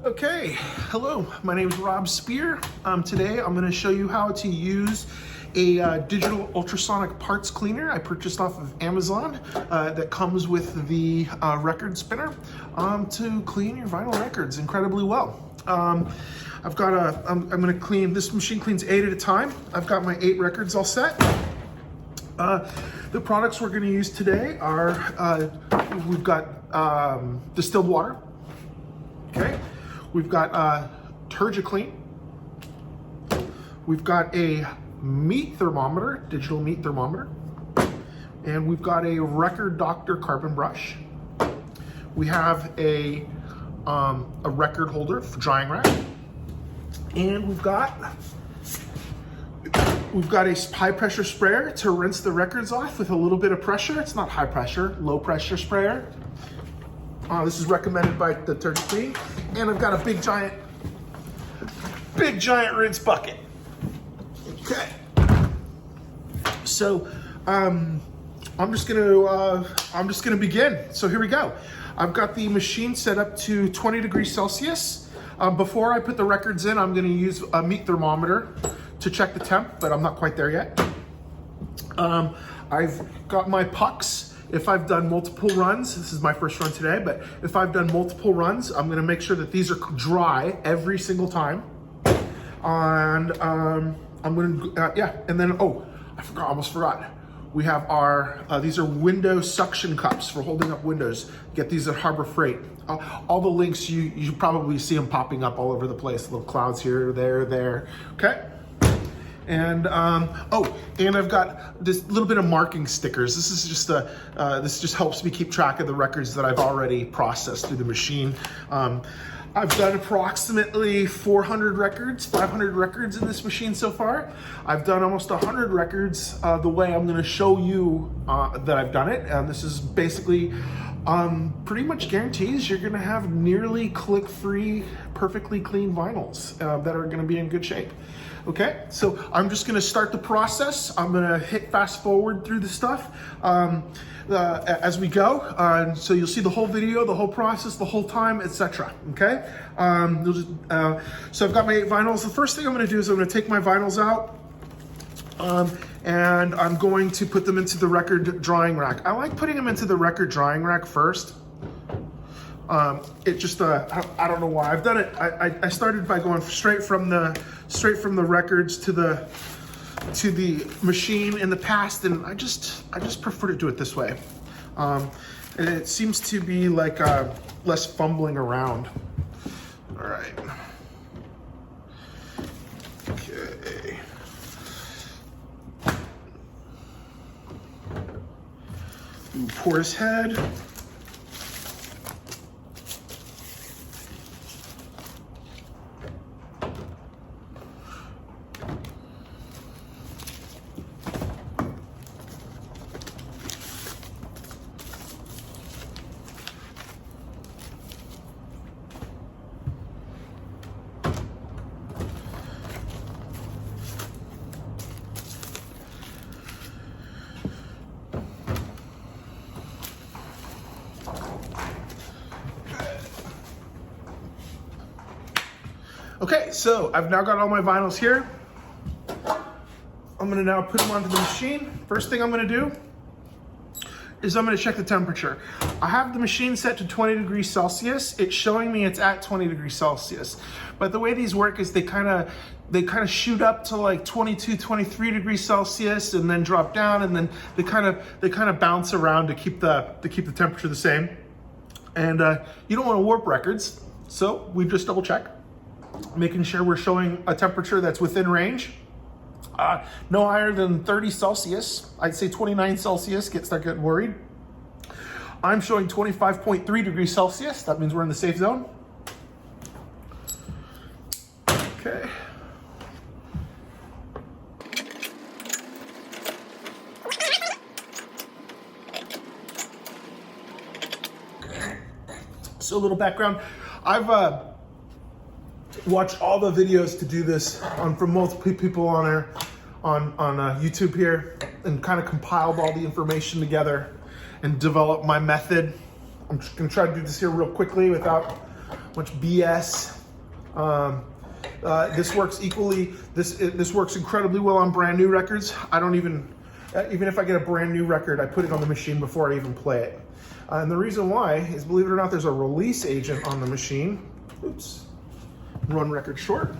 Okay, hello, my name is Rob Spear. Today I'm going to show you how to use a digital ultrasonic parts cleaner I purchased off of Amazon that comes with the record spinner to clean your vinyl records incredibly well. I'm going to clean, this machine cleans 8 at a time. I've got my 8 records all set. The products we're going to use today are, we've got distilled water, okay? We've got Tergikleen. We've got a meat thermometer, digital meat thermometer. And we've got a Record Doctor carbon brush. We have a record holder for drying rack. And we've got a high pressure sprayer to rinse the records off with a little bit of pressure. It's not high pressure, low pressure sprayer. This is recommended by the Tergikleen. And I've got a big giant rinse bucket. Okay. So I'm just gonna begin. So here we go. I've got the machine set up to 20 degrees Celsius. Before I put the records in, I'm gonna use a meat thermometer to check the temp, but I'm not quite there yet. I've got my pucks. If I've done multiple runs, this is my first run today, but if I've done multiple runs, I'm gonna make sure that these are dry every single time. And I'm gonna, and then, almost forgot. We have our, these are window suction cups for holding up windows. Get these at Harbor Freight. All the links, you probably see them popping up all over the place. Little clouds here, there, okay? And and I've got this little bit of marking stickers. This is just this just helps me keep track of the records that I've already processed through the machine. I've done approximately 400 records, 500 records in this machine so far. I've done almost 100 records the way I'm going to show you that I've done it. And this is basically pretty much guarantees you're going to have nearly click-free, perfectly clean vinyls that are going to be in good shape. Okay, so I'm just going to start the process. I'm going to hit fast forward through the stuff as we go. So you'll see the whole video, the whole process, the whole time, etc. Okay, so I've got my 8 vinyls. The first thing I'm going to do is I'm going to take my vinyls out. And I'm going to put them into the record drying rack. I like putting them into the record drying rack first. It just, I don't know why. I've done it, I started by going straight from the records to the machine in the past, and I just prefer to do it this way. And it seems to be like less fumbling around. All right. Okay. Pour his head. Okay, so I've now got all my vinyls here. I'm gonna now put them onto the machine. First thing I'm gonna do is I'm gonna check the temperature. I have the machine set to 20 degrees Celsius. It's showing me it's at 20 degrees Celsius. But the way these work is they kind of shoot up to like 22, 23 degrees Celsius and then drop down, and then they kind of bounce around to keep the temperature the same. And you don't want to warp records, so we just double check, making sure we're showing a temperature that's within range. No higher than 30 Celsius. I'd say 29 Celsius, start getting worried. I'm showing 25.3 degrees Celsius. That means we're in the safe zone. Okay. So a little background. I've watched all the videos to do this from multiple people on YouTube here, and kind of compiled all the information together and developed my method. I'm just gonna try to do this here real quickly without much BS. This works equally. This works incredibly well on brand new records. I don't even if I get a brand new record, I put it on the machine before I even play it. And the reason why is, believe it or not, there's a release agent on the machine. Oops, run record short.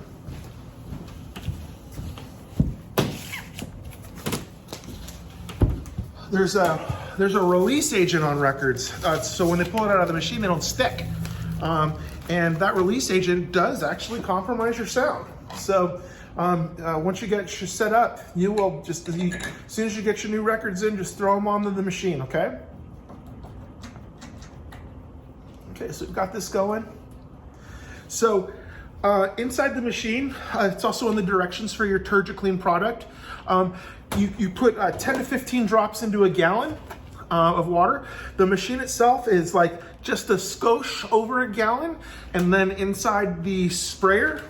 There's a release agent on records, so when they pull it out of the machine, they don't stick. And that release agent does actually compromise your sound. So once you get your set up, you will just, as soon as you get your new records in, just throw them onto the machine, okay? Okay, so we've got this going. So inside the machine, it's also in the directions for your Tergikleen product. You put 10 to 15 drops into a gallon of water. The machine itself is like just a skosh over a gallon, and then inside the sprayer,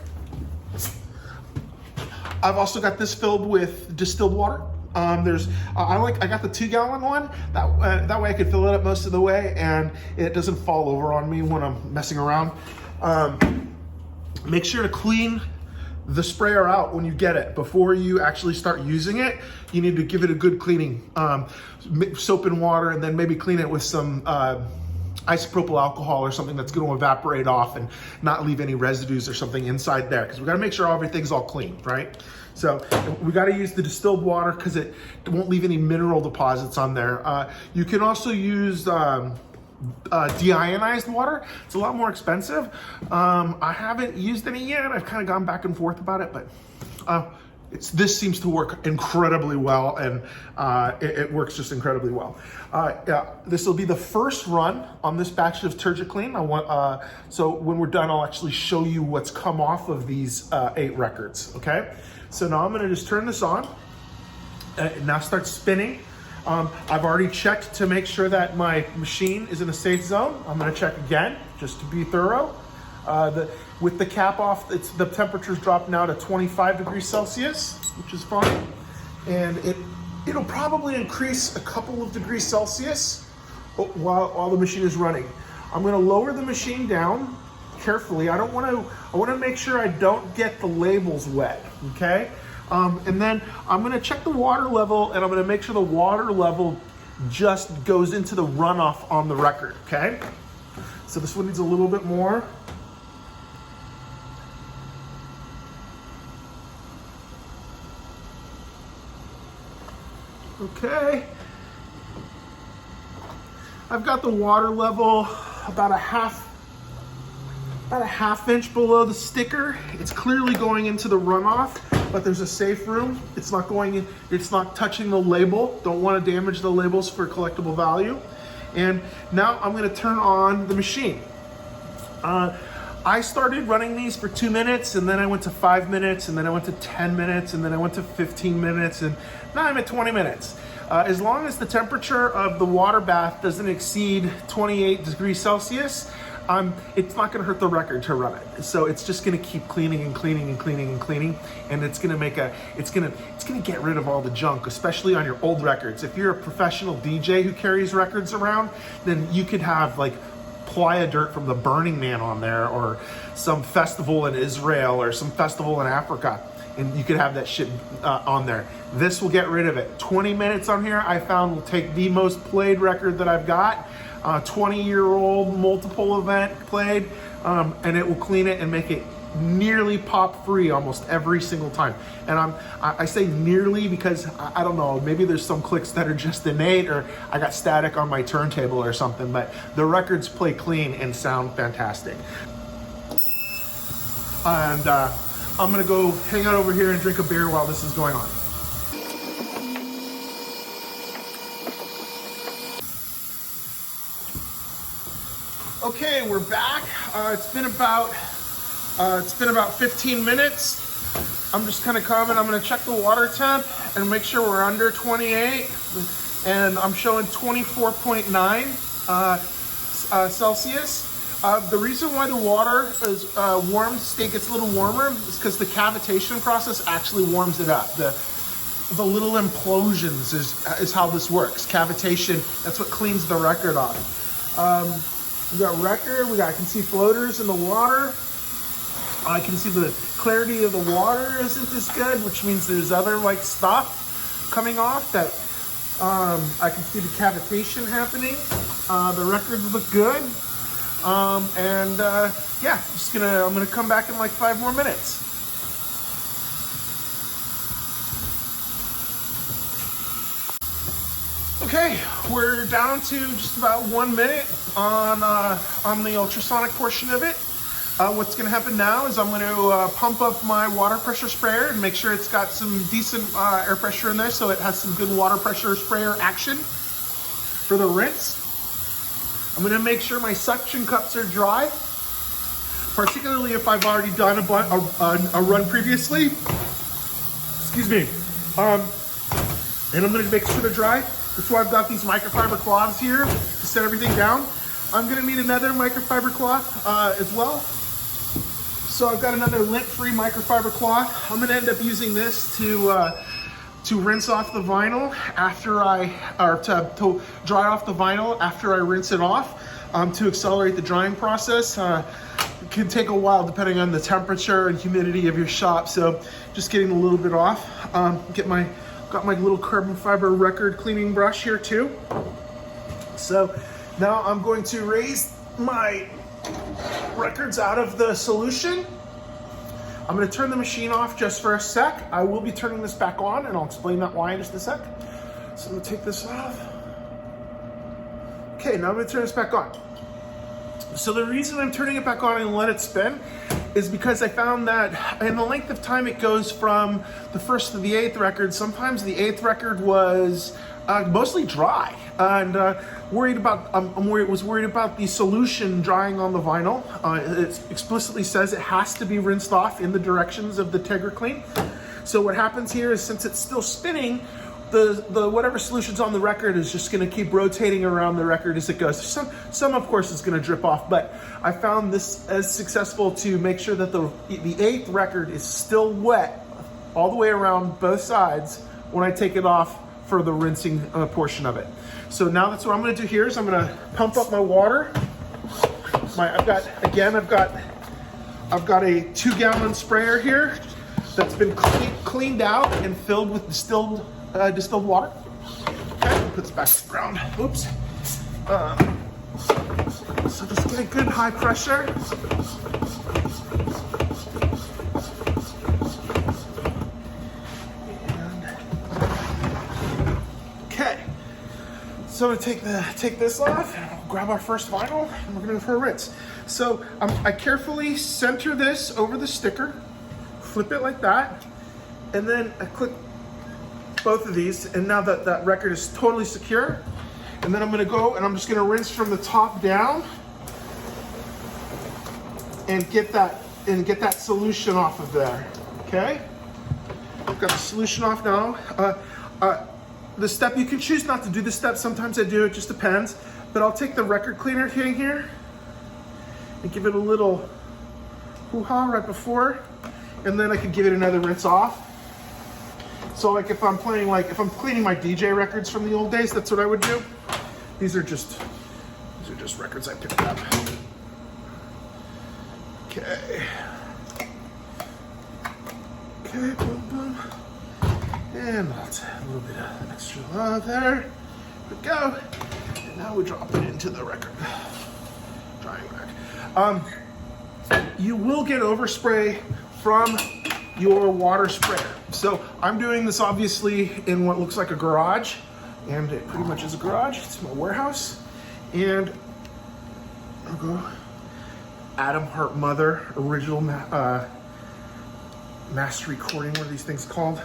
I've also got this filled with distilled water. I got the 2-gallon one. That way I could fill it up most of the way, and it doesn't fall over on me when I'm messing around. Make sure to clean the sprayer out when you get it. Before you actually start using it, you need to give it a good cleaning. Soap and water, and then maybe clean it with some isopropyl alcohol or something that's going to evaporate off and not leave any residues or something inside there, because we got to make sure everything's all clean, right? So we got to use the distilled water because it won't leave any mineral deposits on there. You can also use deionized water. It's a lot more expensive. I haven't used any yet. I've kind of gone back and forth about it, but this seems to work incredibly well, and it works just incredibly well. This will be the first run on this batch of Tergikleen. So when we're done, I'll actually show you what's come off of these 8 records, okay? So now I'm gonna just turn this on, now start spinning. I've already checked to make sure that my machine is in a safe zone. I'm gonna check again, just to be thorough. With the cap off, the temperature's dropped now to 25 degrees Celsius, which is fine. And it'll probably increase a couple of degrees Celsius while the machine is running. I'm gonna lower the machine down carefully. I wanna make sure I don't get the labels wet, okay? And then I'm gonna check the water level, and I'm gonna make sure the water level just goes into the runoff on the record, okay? So this one needs a little bit more. Okay. I've got the water level about a half inch below the sticker. It's clearly going into the runoff, but there's a safe room. It's not going in, it's not touching the label. Don't want to damage the labels for collectible value. And now I'm going to turn on the machine. I started running these for 2 minutes, and then I went to 5 minutes, and then I went to 10 minutes, and then I went to 15 minutes, and now I'm at 20 minutes. As long as the temperature of the water bath doesn't exceed 28 degrees Celsius, it's not gonna hurt the record to run it. So it's just gonna keep cleaning and cleaning and cleaning and cleaning, and it's gonna get rid of all the junk, especially on your old records. If you're a professional DJ who carries records around, then you could have like Playa Dirt from the Burning Man on there, or some festival in Israel, or some festival in Africa, and you could have that shit on there. This will get rid of it. 20 minutes on here, I found, will take the most played record that I've got, 20-year-old multiple event played, and it will clean it and make it nearly pop free almost every single time. And I say nearly because I don't know, maybe there's some clicks that are just innate, or I got static on my turntable or something, but the records play clean and sound fantastic. And I'm gonna go hang out over here and drink a beer while this is going on. Okay, we're back. It's been about 15 minutes. I'm just kind of coming. I'm going to check the water temp and make sure we're under 28. And I'm showing 24.9 Celsius. The reason why the water is gets a little warmer is because the cavitation process actually warms it up. The little implosions is how this works. Cavitation, that's what cleans the record off. We got record, I can see floaters in the water. I can see the clarity of the water isn't as good, which means there's other like stuff coming off that I can see the cavitation happening. The records look good. Yeah, I'm gonna come back in like 5 more minutes. Okay, we're down to just about 1 minute on the ultrasonic portion of it. What's going to happen now is I'm going to pump up my water pressure sprayer and make sure it's got some decent air pressure in there so it has some good water pressure sprayer action for the rinse. I'm going to make sure my suction cups are dry, particularly if I've already done a run previously. Excuse me. And I'm going to make sure they're dry. That's why I've got these microfiber cloths here to set everything down. I'm going to need another microfiber cloth as well. So I've got another lint-free microfiber cloth. I'm going to end up using this to rinse off the vinyl to dry off the vinyl after I rinse it off to accelerate the drying process. It can take a while depending on the temperature and humidity of your shop. So just getting a little bit off. Got my little carbon fiber record cleaning brush here too. So now I'm going to raise my records out of the solution. I'm going to turn the machine off just for a sec. I will be turning this back on and I'll explain that why in just a sec. So I'm going to take this off. Okay, now I'm going to turn this back on. So the reason I'm turning it back on and let it spin is because I found that in the length of time it goes from the 1st to the 8th record, sometimes the 8th record was mostly dry, and worried about the solution drying on the vinyl. It explicitly says it has to be rinsed off in the directions of the Tergikleen. So what happens here is, since it's still spinning, the whatever solution's on the record is just going to keep rotating around the record as it goes. Some of course is going to drip off, but I found this as successful to make sure that the 8th record is still wet all the way around both sides when I take it off for the rinsing portion of it. So now that's what I'm going to do here is I'm going to pump up my water. I've got a 2-gallon sprayer here that's been cleaned out and filled with distilled water. Okay, put this back to the ground. Oops. So just get a good high pressure. Okay. So I'm gonna take this off, and we'll grab our first vinyl, and we're gonna go for a rinse. So I carefully center this over the sticker, flip it like that, and then I click both of these, and now that record is totally secure. And then I'm gonna go and I'm just gonna rinse from the top down and get that solution off of there. Okay? I've got the solution off now. The step, you can choose not to do this step. Sometimes I do, it just depends. But I'll take the record cleaner here and give it a little hoo-ha right before, and then I can give it another rinse off. So like if I'm cleaning my DJ records from the old days, that's what I would do. These are just records I picked up. Okay. Okay, boom, boom. And let's add a little bit of extra love there. There we go. And now we drop it into the record drying rack. You will get overspray from your water sprayer. So I'm doing this obviously in what looks like a garage, and it pretty much is a garage. It's my warehouse. And I'll go Adam Hart Mother original master recording. What are these things called?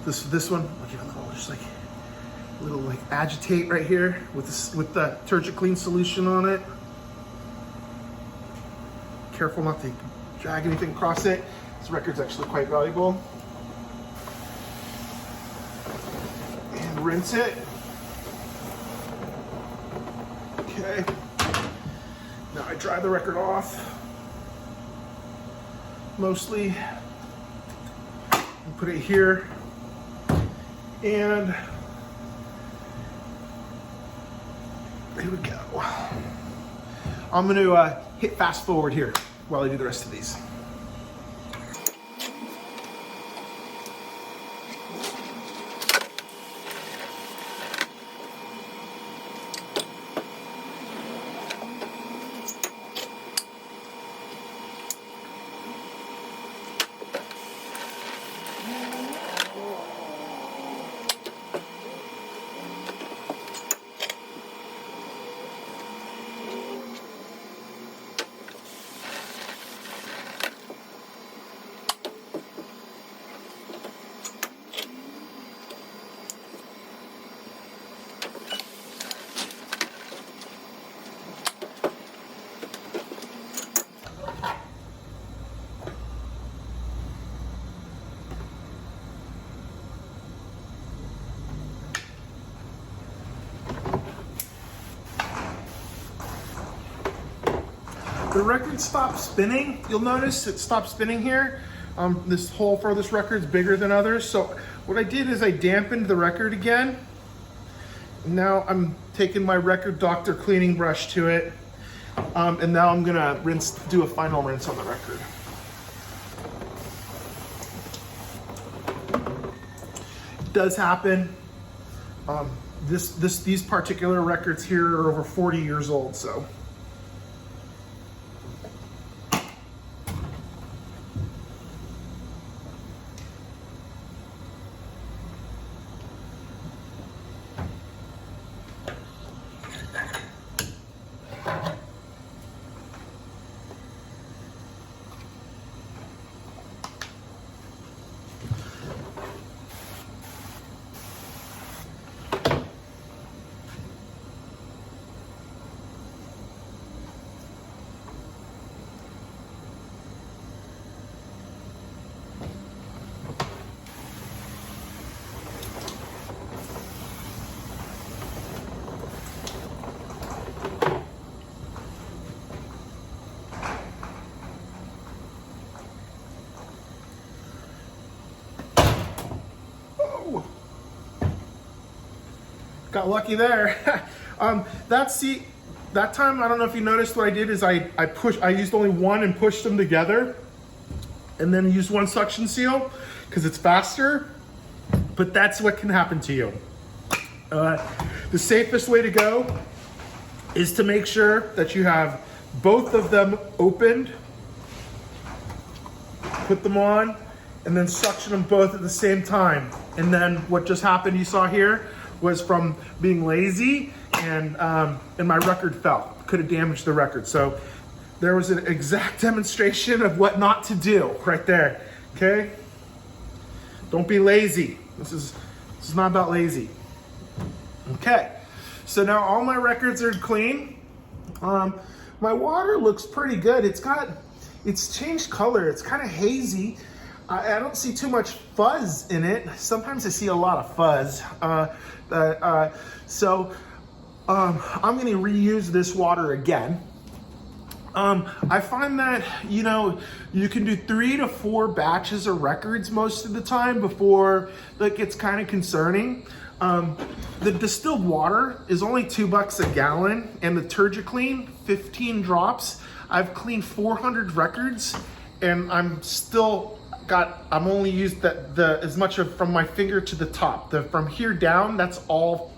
This one, I'll give it a little like agitate right here with the Tergikleen solution on it. Careful not to drag anything across it. This record's actually quite valuable. And rinse it. Okay. Now I dry the record off. Mostly. And put it here. And here we go. I'm gonna hit fast forward here while I do the rest of these. The record stopped spinning. You'll notice it stopped spinning here. This hole for this record is bigger than others. So what I did is I dampened the record again. Now I'm taking my record doctor cleaning brush to it. And now I'm gonna do a final rinse on the record. It does happen. These particular records here are over 40 years old, so. Got lucky there. That time, I don't know if you noticed what I did is I used only one and pushed them together and then used one suction seal because it's faster, but that's what can happen to you. The safest way to go is to make sure that you have both of them opened, put them on, and then suction them both at the same time. And then what just happened you saw here was from being lazy and my record fell. Could have damaged the record. So there was an exact demonstration of what not to do right there, okay? Don't be lazy. This is not about lazy. Okay, so now all my records are clean. My water looks pretty good. It's changed color. It's kind of hazy. I don't see too much fuzz in it. Sometimes I see a lot of fuzz. So I'm gonna reuse this water again. I find that, you can do 3 to 4 batches of records most of the time before it gets kind of concerning. The distilled water is only $2 a gallon, and the Tergikleen, 15 drops. I've cleaned 400 records, and I'm only used as much of from my finger to the top. From here down, that's all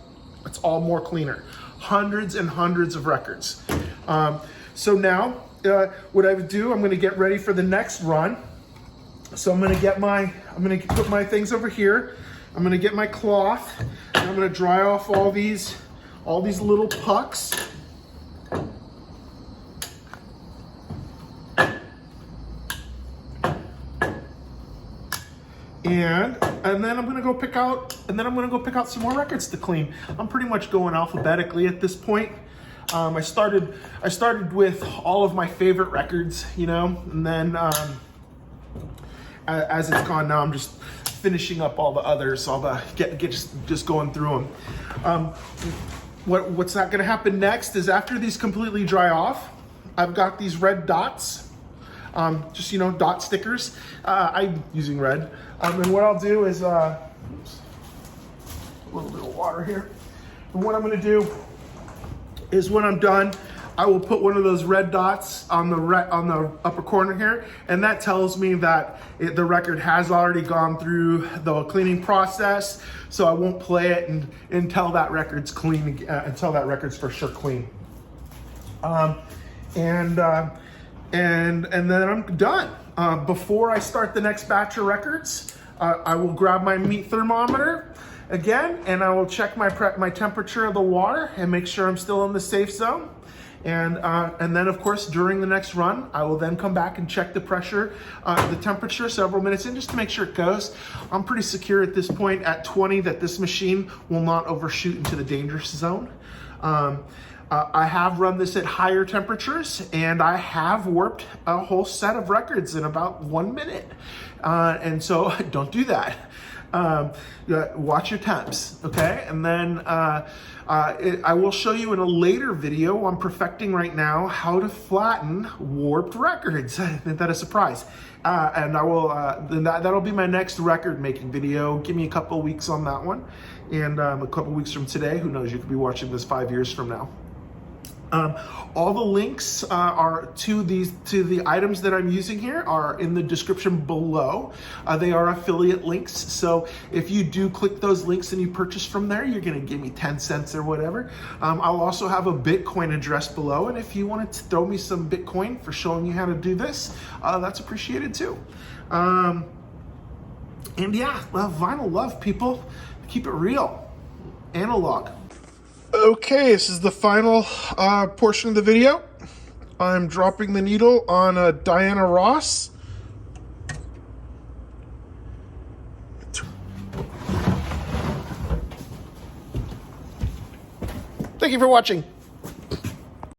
more cleaner. Hundreds and hundreds of records. So now, what I would do, I'm gonna get ready for the next run. So I'm gonna put my things over here. I'm gonna get my cloth, and I'm gonna dry off all these little pucks. And then I'm gonna go pick out some more records to clean. I'm pretty much going alphabetically at this point. I started with all of my favorite records, and then as it's gone now, I'm just finishing up all the others. Just going through them. What's not gonna happen next is after these completely dry off, I've got these red dots. Dot stickers. I'm using red. And what I'll do is, a little bit of water here. And what I'm gonna do is when I'm done, I will put one of those red dots on the upper corner here, and that tells me that the record has already gone through the cleaning process. So I won't play it until that record's clean, until that record's for sure clean. And then I'm done. Before I start the next batch of records, I will grab my meat thermometer again, and I will check my temperature of the water and make sure I'm still in the safe zone. And then, of course, during the next run, I will then come back and check the pressure, the temperature several minutes in, just to make sure it goes. I'm pretty secure at this point at 20 that this machine will not overshoot into the dangerous zone. I have run this at higher temperatures, and I have warped a whole set of records in about 1 minute. And so don't do that. Watch your temps, okay? And then I will show you in a later video, I'm perfecting right now how to flatten warped records. Isn't that a surprise? And I will, that'll be my next record making video. Give me a couple of weeks on that one. And a couple of weeks from today, who knows, you could be watching this 5 years from now. All the links are to the items that I'm using here are in the description below. They are affiliate links, so if you do click those links and you purchase from there, you're gonna give me 10 cents or whatever. I'll also have a Bitcoin address below, and if you want to throw me some Bitcoin for showing you how to do this, that's appreciated too. And yeah, vinyl love, people. Keep it real. Analog. Okay, this is the final portion of the video. I'm dropping the needle on a Diana Ross. Thank you for watching.